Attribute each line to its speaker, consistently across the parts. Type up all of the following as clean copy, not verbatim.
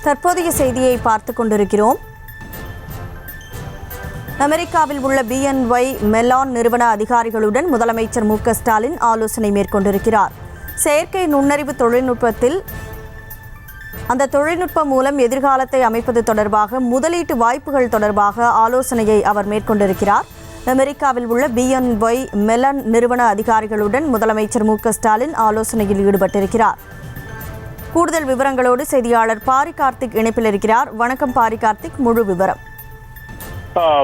Speaker 1: தற்போதைய செய்தியை பார்த்துக் கொண்டிருக்கிறோம். அமெரிக்காவில் உள்ள BNY மெலான் நிறுவன அதிகாரிகளுடன் முதலமைச்சர் மு க ஸ்டாலின் ஆலோசனை மேற்கொண்டிருக்கிறார். செயற்கை நுண்ணறிவு தொழில்நுட்பத்தில் அந்த தொழில்நுட்பம் மூலம் எதிர்காலத்தை அமைப்பது தொடர்பாக முதலீட்டு வாய்ப்புகள் தொடர்பாக ஆலோசனையை அவர் மேற்கொண்டிருக்கிறார். அமெரிக்காவில் உள்ள BNY மெலான் நிறுவன அதிகாரிகளுடன் முதலமைச்சர் மு க ஸ்டாலின் ஆலோசனையில் ஈடுபட்டிருக்கிறார். கூடுதல் விவரங்களோடு செய்தியாளர் பாரி கார்த்திக் இணைப்பில் இருக்கிறார். வணக்கம் பாரி கார்த்திக், முழு விவரம்.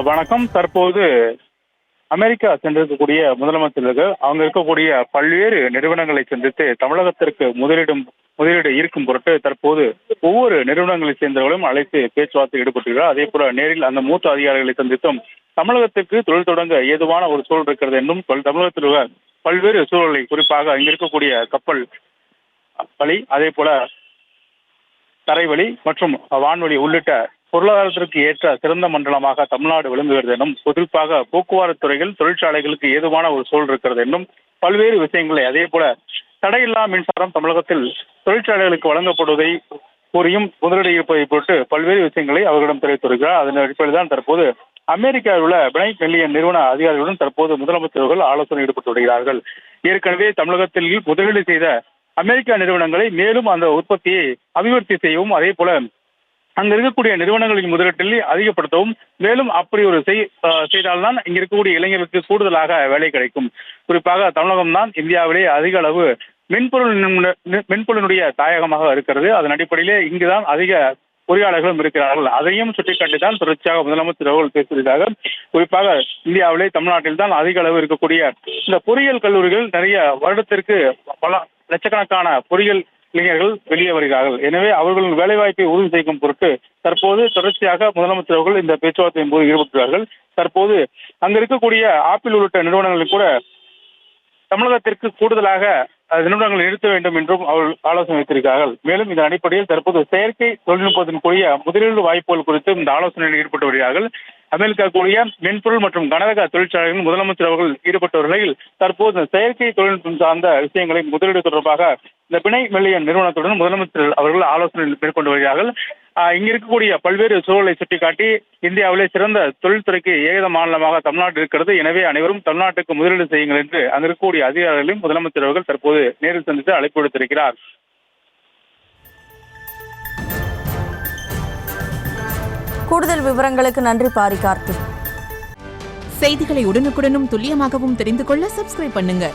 Speaker 2: வணக்கம். தற்போது அமெரிக்கா சென்றிருக்கக்கூடிய முதலமைச்சர்கள் அவங்க இருக்கக்கூடிய பல்வேறு நிறுவனங்களை சந்தித்து தமிழகத்திற்கு முதலீடு ஈர்க்கும் பொருட்டு தற்போது ஒவ்வொரு நிறுவனங்களை சேர்ந்தவர்களும் அழைத்து பேச்சுவார்த்தை ஈடுபட்டுள்ளார். அதே போல நேரில் அந்த மூத்த அதிகாரிகளை சந்தித்தும் தமிழகத்திற்கு தொழில் தொடங்க ஏதுவான ஒரு சூழல் இருக்கிறது என்றும் தமிழகத்தில் உள்ள பல்வேறு சூழலை, குறிப்பாக அங்க இருக்கக்கூடிய கப்பல் வழி, அதே போல தரைவழி மற்றும் வான்வழி உள்ளிட்ட பொருளாதாரத்திற்கு ஏற்ற சிறந்த மண்டலமாக தமிழ்நாடு விளங்குகிறது என்றும், குறிப்பாக போக்குவரத்து துறையில் தொழிற்சாலைகளுக்கு ஏதுவான ஒரு சூழல் இருக்கிறது என்றும் பல்வேறு விஷயங்களை, அதே போல தடையில்லா மின்சாரம் தமிழகத்தில் தொழிற்சாலைகளுக்கு வழங்கப்படுவதை கூறியும் முதலீடு இருப்பதை பொருட்டு பல்வேறு விஷயங்களை அவர்களிடம் தெரிவித்திருக்கிறார். அதன் அடிப்படையில் தான் தற்போது அமெரிக்காவில் உள்ள BNY மெலான் நிறுவன அதிகாரிகளுடன் தற்போது முதலமைச்சர்கள் ஆலோசனை ஈடுபட்டு வருகிறார்கள். ஏற்கனவே தமிழகத்தில் முதலீடு செய்த அமெரிக்கா நிறுவனங்களை மேலும் அந்த உற்பத்தியை அபிவிருத்தி செய்யவும், அதே போல அங்க இருக்கக்கூடிய நிறுவனங்களின் முதலீட்டில் அதிகப்படுத்தவும், மேலும் அப்படி ஒரு செய்தால்தான் இங்க இருக்கக்கூடிய இளைஞர்களுக்கு கூடுதலாக வேலை கிடைக்கும். குறிப்பாக தமிழகம் தான் இந்தியாவிலே அதிக அளவு மென்பொருளினுடைய தாயகமாக இருக்கிறது. அதன் அடிப்படையிலே இங்குதான் அதிக பொறியாளர்களும் இருக்கிறார்கள். அதையும் சுட்டிக்காட்டிதான் தொடர்ச்சியாக முதலமைச்சர் அவர்கள் பேசுவதாக, குறிப்பாக இந்தியாவிலே தமிழ்நாட்டில் தான் அதிக அளவு இருக்கக்கூடிய இந்த பொறியியல் கல்லூரிகள் நிறைய வருடத்திற்கு பல லட்சக்கணக்கான பொறியியல் இளைஞர்கள் வெளியே வருகிறார்கள். எனவே அவர்களின் வேலைவாய்ப்பை உறுதி செய்யும் பொருட்டு தற்போது தொடர்ச்சியாக முதலமைச்சர் அவர்கள் இந்த பேச்சுவார்த்தையின் போது ஈடுபட்டுள்ளார்கள். தற்போது அங்க இருக்கக்கூடிய ஆப்பிள் உள்ளிட்ட நிறுவனங்களில் கூட தமிழகத்திற்கு கூடுதலாக நிறுவனங்களை நிறுத்த வேண்டும் என்றும் அவர்கள் ஆலோசனை வைத்திருக்கிறார்கள். மேலும் இந்த அடிப்படையில் தற்போது செயற்கை தொழில்நுட்பத்தின் கூடிய முதலீடு வாய்ப்புகள் குறித்து இந்த ஆலோசனையில் ஈடுபட்டு வருகிறார்கள். அமெரிக்கா கூடிய மென்பொருள் மற்றும் கனரக தொழிற்சாலைகளில் முதலமைச்சர் அவர்கள் ஈடுபட்ட நிலையில் தற்போது செயற்கை தொழில்நுட்பம் சார்ந்த விஷயங்களை முதலீடு தொடர்பாக இந்த BNY மெலான் நிறுவனத்துடன் முதலமைச்சர் அவர்கள் ஆலோசனை மேற்கொண்டு வருகிறார்கள். இங்க இருக்கக்கூடிய பல்வேறு சூழலை சுட்டிக்காட்டி இந்தியாவிலே சிறந்த தொழில்துறைக்கு ஏக மாநிலமாக தமிழ்நாடு இருக்கிறது. எனவே அனைவரும் தமிழ்நாட்டுக்கு முதலீடு செய்யுங்கள் என்று அங்க இருக்கக்கூடிய அதிகாரிகளையும் முதலமைச்சர் அவர்கள் தற்போது நேரில் சந்தித்து அழைப்பு விடுத்திருக்கிறார்.
Speaker 1: கூடுதல் விவரங்களுக்கு நன்றி பாரி கார்த்திக்.
Speaker 3: செய்திகளை உடனுக்குடனும் துல்லியமாகவும் தெரிந்து கொள்ள சப்ஸ்கிரைப் பண்ணுங்க.